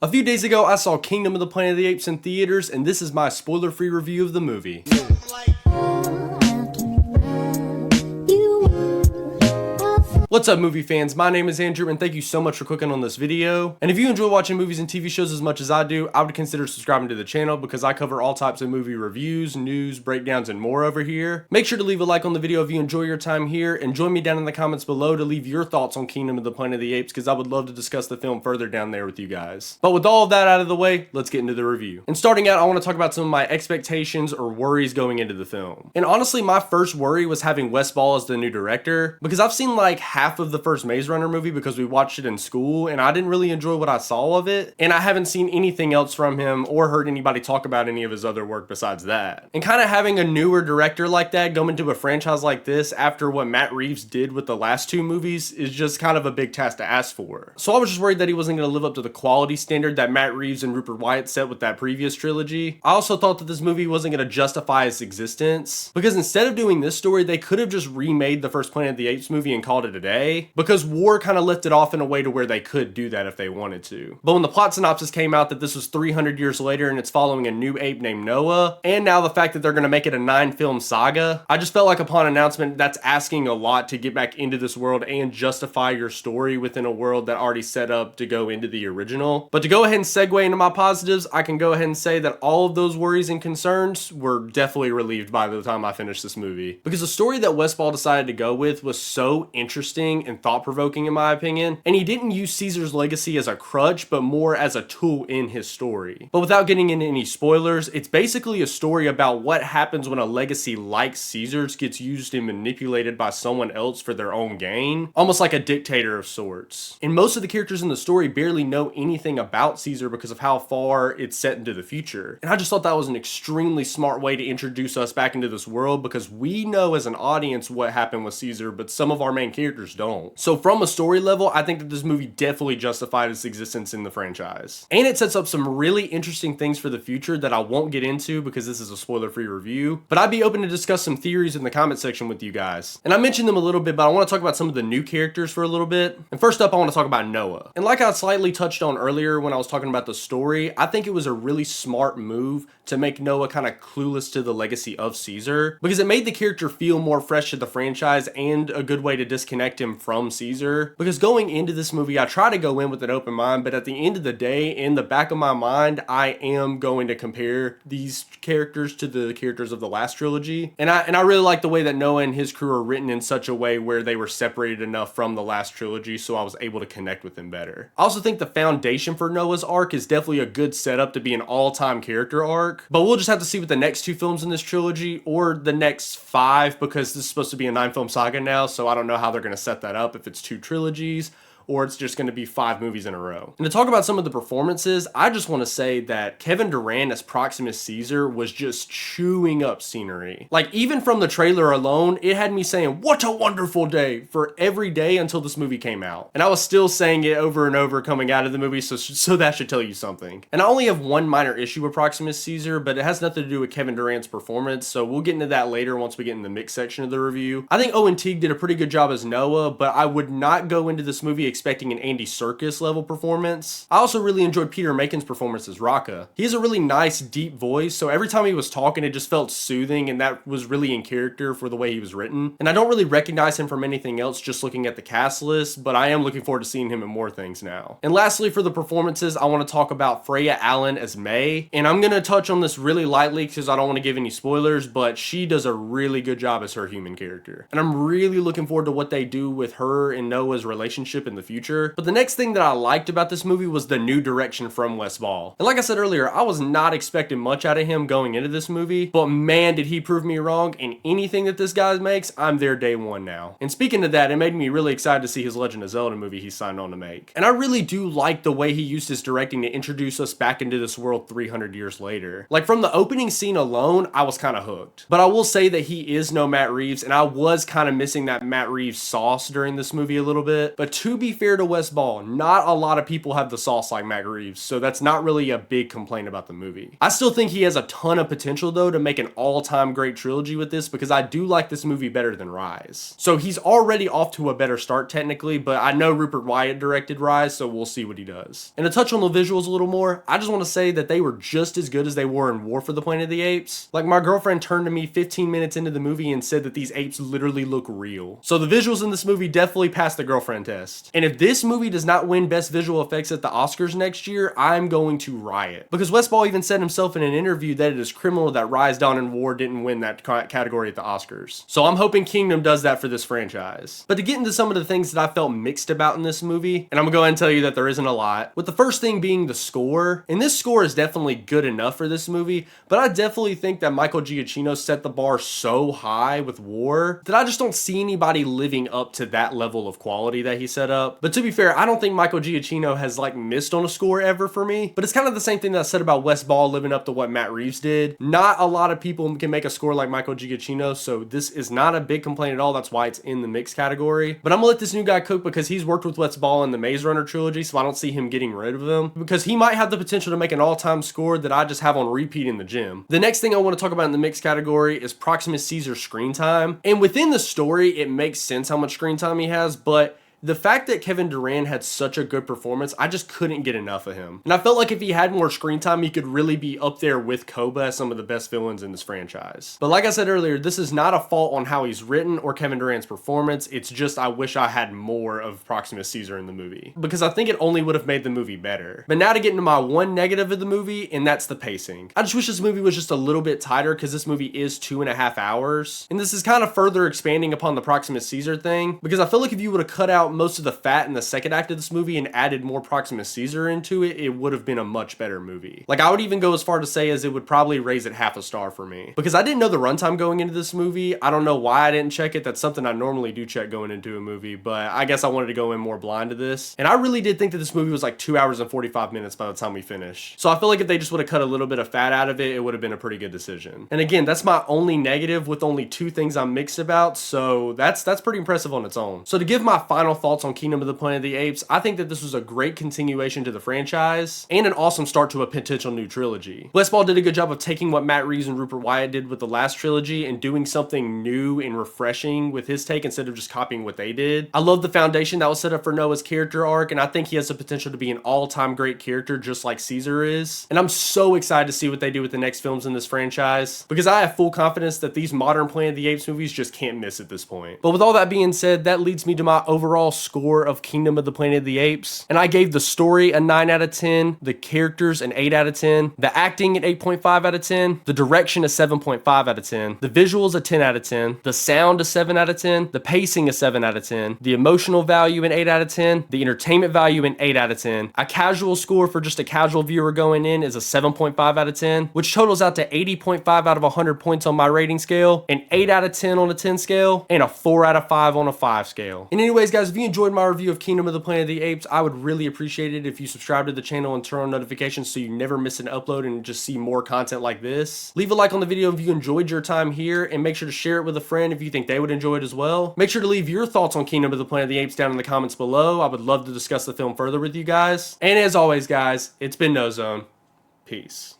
A few days ago, I saw Kingdom of the Planet of the Apes in theaters, and this is my spoiler-free review of the movie. What's up, movie fans? My name is Andrew, and thank you so much for clicking on this video. And if you enjoy watching movies and TV shows as much as I do, I would consider subscribing to the channel because I cover all types of movie reviews, news, breakdowns, and more over here. Make sure to leave a like on the video if you enjoy your time here, and join me down in the comments below to leave your thoughts on Kingdom of the Planet of the Apes because I would love to discuss the film further down there with you guys. But with all of that out of the way, let's get into the review. And starting out, I want to talk about some of my expectations or worries going into the film. And honestly, my first worry was having Wes Ball as the new director because I've seen like half of the first Maze Runner movie because we watched it in school and I didn't really enjoy what I saw of it, and I haven't seen anything else from him or heard anybody talk about any of his other work besides that. And kind of having a newer director like that go into a franchise like this after what Matt Reeves did with the last two movies is just kind of a big task to ask for. So I was just worried that he wasn't going to live up to the quality standard that Matt Reeves and Rupert Wyatt set with that previous trilogy. I also thought that this movie wasn't going to justify its existence because instead of doing this story, they could have just remade the first Planet of the Apes movie and called it a day, because war kind of left it off in a way to where they could do that if they wanted to. But when the plot synopsis came out that this was 300 years later and it's following a new ape named Noah, and now the fact that they're going to make it a 9-film saga, I just felt like upon announcement that's asking a lot to get back into this world and justify your story within a world that already set up to go into the original. But to go ahead and segue into my positives, I can go ahead and say that all of those worries and concerns were definitely relieved by the time I finished this movie. Because the story that Wes Ball decided to go with was so interesting and thought-provoking in my opinion, and he didn't use Caesar's legacy as a crutch, but more as a tool in his story. But without getting into any spoilers, it's basically a story about what happens when a legacy like Caesar's gets used and manipulated by someone else for their own gain, almost like a dictator of sorts. And most of the characters in the story barely know anything about Caesar because of how far it's set into the future. And I just thought that was an extremely smart way to introduce us back into this world because we know as an audience what happened with Caesar, but some of our main characters don't. So from a story level, I think that this movie definitely justified its existence in the franchise. And it sets up some really interesting things for the future that I won't get into because this is a spoiler-free review, but I'd be open to discuss some theories in the comment section with you guys. And I mentioned them a little bit, but I want to talk about some of the new characters for a little bit. And first up, I want to talk about Noah. And like I slightly touched on earlier when I was talking about the story, I think it was a really smart move to make Noah kind of clueless to the legacy of Caesar because it made the character feel more fresh to the franchise and a good way to disconnect him from Caesar. Because going into this movie, I try to go in with an open mind, but at the end of the day, in the back of my mind, I am going to compare these characters to the characters of the last trilogy. And I really like the way that Noah and his crew are written in such a way where they were separated enough from the last trilogy so I was able to connect with them better. I also think the foundation for Noah's arc is definitely a good setup to be an all-time character arc, but we'll just have to see with the next two films in this trilogy or the next 5 because this is supposed to be a 9-film saga now, so I don't know how they're going to set that up if it's 2 trilogies or it's just going to be 5 movies in a row. And to talk about some of the performances, I just want to say that Kevin Durant as Proximus Caesar was just chewing up scenery. Like, even from the trailer alone, it had me saying, "What a wonderful day," for every day until this movie came out. And I was still saying it over and over coming out of the movie, so that should tell you something. And I only have one minor issue with Proximus Caesar, but it has nothing to do with Kevin Durant's performance, so we'll get into that later once we get in the mix section of the review. I think Owen Teague did a pretty good job as Noah, but I would not go into this movie expecting an Andy Serkis level performance. I also really enjoyed Peter Macon's performance as Raka. He has a really nice deep voice, so every time he was talking it just felt soothing, and that was really in character for the way he was written. And I don't really recognize him from anything else just looking at the cast list, but I am looking forward to seeing him in more things now. And lastly, for the performances, I want to talk about Freya Allen as May, and I'm going to touch on this really lightly because I don't want to give any spoilers, but she does a really good job as her human character. And I'm really looking forward to what they do with her and Noah's relationship in the future. But the next thing that I liked about this movie was the new direction from Wes Ball. And like I said earlier, I was not expecting much out of him going into this movie, but man, did he prove me wrong. And anything that this guy makes, I'm there day one now. And speaking of that, it made me really excited to see his Legend of Zelda movie he signed on to make. And I really do like the way he used his directing to introduce us back into this world 300 years later. Like, from the opening scene alone, I was kind of hooked. But I will say that he is no Matt Reeves, and I was kind of missing that Matt Reeves sauce during this movie a little bit. But to be be fair to Wes Ball, not a lot of people have the sauce like Matt Reeves, so that's not really a big complaint about the movie. I still think he has a ton of potential though to make an all-time great trilogy with this, because I do like this movie better than Rise. So he's already off to a better start technically, but I know Rupert Wyatt directed Rise, so we'll see what he does. And to touch on the visuals a little more, I just want to say that they were just as good as they were in War for the Planet of the Apes. Like, my girlfriend turned to me 15 minutes into the movie and said that these apes literally look real. So the visuals in this movie definitely passed the girlfriend test. And if this movie does not win Best Visual Effects at the Oscars next year, I'm going to riot. Because Wes Ball even said himself in an interview that it is criminal that Rise, Dawn, and War didn't win that category at the Oscars. So I'm hoping Kingdom does that for this franchise. But to get into some of the things that I felt mixed about in this movie, and I'm gonna go ahead and tell you that there isn't a lot, with the first thing being the score. And this score is definitely good enough for this movie, but I definitely think that Michael Giacchino set the bar so high with War that I just don't see anybody living up to that level of quality that he set up. But to be fair, I don't think Michael Giacchino has like missed on a score ever for me, but it's kind of the same thing that I said about Wes Ball living up to what Matt Reeves did. Not a lot of people can make a score like Michael Giacchino, so this is not a big complaint at all. That's why it's in the mix category. But I'm gonna let this new guy cook because he's worked with Wes Ball in the Maze Runner trilogy, so I don't see him getting rid of him, because he might have the potential to make an all-time score that I just have on repeat in the gym. The next thing I want to talk about in the mix category is Proximus Caesar's screen time. And within the story, it makes sense how much screen time he has, but the fact that Kevin Durant had such a good performance, I just couldn't get enough of him. And I felt like if he had more screen time, he could really be up there with Koba as some of the best villains in this franchise. But like I said earlier, this is not a fault on how he's written or Kevin Durant's performance. It's just I wish I had more of Proximus Caesar in the movie, because I think it only would have made the movie better. But now to get into my one negative of the movie, and that's the pacing. I just wish this movie was just a little bit tighter, because this movie is 2.5 hours. And this is kind of further expanding upon the Proximus Caesar thing, because I feel like if you would have cut out most of the fat in the second act of this movie and added more Proximus Caesar into it, it would have been a much better movie. Like, I would even go as far to say as it would probably raise it half a star for me, because I didn't know the runtime going into this movie. I don't know why I didn't check it. That's something I normally do check going into a movie, but I guess I wanted to go in more blind to this. And I really did think that this movie was like 2 hours and 45 minutes by the time we finish. So I feel like if they just would have cut a little bit of fat out of it, it would have been a pretty good decision. And again, that's my only negative, with only 2 things I'm mixed about, so that's pretty impressive on its own. So to give my final thoughts on Kingdom of the Planet of the Apes, I think that this was a great continuation to the franchise and an awesome start to a potential new trilogy. Wes Ball did a good job of taking what Matt Reeves and Rupert Wyatt did with the last trilogy and doing something new and refreshing with his take instead of just copying what they did. I love the foundation that was set up for Noah's character arc, and I think he has the potential to be an all-time great character just like Caesar is. And I'm so excited to see what they do with the next films in this franchise, because I have full confidence that these modern Planet of the Apes movies just can't miss at this point. But with all that being said, that leads me to my overall score of Kingdom of the Planet of the Apes. And I gave the story a 9 out of 10, the characters an 8 out of 10, the acting an 8.5 out of 10, the direction a 7.5 out of 10, the visuals a 10 out of 10, the sound a 7 out of 10, the pacing a 7 out of 10, the emotional value an 8 out of 10, the entertainment value an 8 out of 10. A casual score for just a casual viewer going in is a 7.5 out of 10, which totals out to 80.5 out of 100 points on my rating scale, an 8 out of 10 on a 10 scale, and a 4 out of 5 on a 5 scale. And anyways, guys, if you enjoyed my review of Kingdom of the Planet of the Apes, I would really appreciate it if you subscribe to the channel and turn on notifications so you never miss an upload and just see more content like this. Leave a like on the video if you enjoyed your time here, and make sure to share it with a friend if you think they would enjoy it as well. Make sure to leave your thoughts on Kingdom of the Planet of the Apes down in the comments below. I would love to discuss the film further with you guys. And as always, guys, it's been Noezone. Peace.